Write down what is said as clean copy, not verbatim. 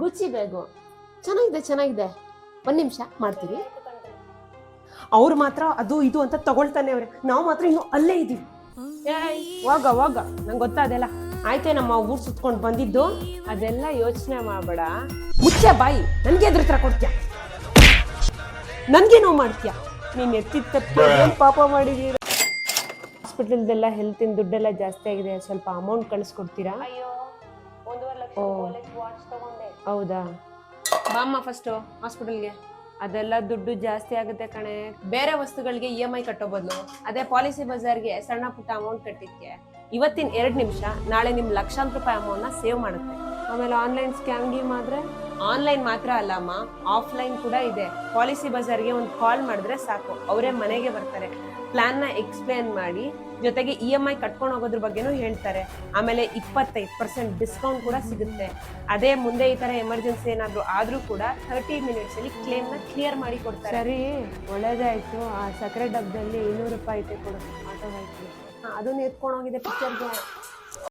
ಗುಚ್ಚಿ bag ಚೆನ್ನಾಗಿದೆ ಒಂದ್ ನಿಮಿಷ ಮಾಡ್ತೀವಿ. ಅವ್ರು ಮಾತ್ರ ಅದು ಇದು ಅಂತ ತಗೊಳ್ತಾನೆ ಅವ್ರೆ, ನಾವು ಮಾತ್ರ ಇನ್ನು ಅಲ್ಲೇ ಇದೀವಿ. ಹೋಗ ನಂಗೆ ಗೊತ್ತಾದೆಲ್ಲ. ಆಯ್ತೇನಮ್ಮ ಊರ್ ಸುತ್ಕೊಂಡು ಬಂದಿದ್ದು, ಅದೆಲ್ಲ ಯೋಚನೆ ಮಾಡಬೇಡ. ಮುಚ್ಚೆ ಬಾಯಿ, ನನ್ಗೆ ಎದ್ರ ತರ ಕೊಡ್ತೀಯ, ನನ್ಗೆ ನೋವು ಮಾಡ್ತೀಯ. ನೀನ್ ಎತ್ತಿದ ತಪ್ಪು ಏನ್ ಪಾಪ ಮಾಡಿದೀರ. ಹಾಸ್ಪಿಟಲ್ದೆಲ್ಲ ಹೆಲ್ತಿನ ದುಡ್ಡೆಲ್ಲ ಜಾಸ್ತಿ ಆಗಿದೆ, ಸ್ವಲ್ಪ ಅಮೌಂಟ್ ಕಳಿಸ್ಕೊಡ್ತೀರಾ? ಓ ಹೌದಾ, ಬಾಮ್ಮ ಫಸ್ಟು ಹಾಸ್ಪಿಟಲ್ಗೆ. ಅದೆಲ್ಲ ದುಡ್ಡು ಜಾಸ್ತಿ ಆಗುತ್ತೆ ಕಣೆ. ಬೇರೆ ವಸ್ತುಗಳಿಗೆ EMI ಕಟ್ಟೋ ಬದಲು ಅದೇ ಪಾಲಿಸಿ ಬಜಾರ್ಗೆ ಸಣ್ಣ ಪುಟ್ಟ ಅಮೌಂಟ್ ಕಟ್ಟಿದ್ಕೆ ಇವತ್ತಿನ 2 ನಿಮಿಷ ನಾಳೆ ನಿಮ್ ಲಕ್ಷಾಂತರ ರೂಪಾಯಿ ಅಮೌಂಟ್ ನ ಸೇವ್ ಮಾಡುತ್ತೆ. ಆಮೇಲೆ ಆನ್ಲೈನ್ ಸ್ಕ್ಯಾಮ್ಗೆ ಮಾತ್ರ ಆನ್ಲೈನ್ ಮಾತ್ರ ಅಲ್ಲಮ್ಮ, ಆಫ್ಲೈನ್ ಕೂಡ ಇದೆ. ಪಾಲಿಸಿ ಬಜಾರ್ಗೆ ಒಂದು ಕಾಲ್ ಮಾಡಿದ್ರೆ ಸಾಕು, ಅವರೇ ಮನೆಗೆ ಬರ್ತಾರೆ, ಪ್ಲಾನ್ ನ ಎಕ್ಸ್ಪ್ಲೇನ್ ಮಾಡಿ ಜೊತೆಗೆ EMI ಕಟ್ಕೊಂಡು ಹೋಗೋದ್ರ ಬಗ್ಗೆನೂ ಹೇಳ್ತಾರೆ. ಆಮೇಲೆ 25% ಡಿಸ್ಕೌಂಟ್ ಕೂಡ ಸಿಗುತ್ತೆ. ಅದೇ ಮುಂದೆ ಈ ತರ ಎಮರ್ಜೆನ್ಸಿ ಏನಾದ್ರು ಆದ್ರೂ ಕೂಡ 30 ಮಿನಿಟ್ಸ್ ಅಲ್ಲಿ ಕ್ಲೇಮ್ ನ ಕ್ಲಿಯರ್ ಮಾಡಿ ಕೊಡ್ತಾರೆ. ಸರಿ ಒಳ್ಳೇದಾಯ್ತು. ಆ ಸಕ್ಕರೆ ಡಬ್ಬದಲ್ಲಿ 200 ರೂಪಾಯಿ ಐತೆ ಕೊಡು, ಆಟೋ ಆಯ್ತು. ಅದನ್ನ ಎತ್ಕೊಂಡು ಹೋಗಿದೆ ಪಿಕ್ಚರ್ಗೆ.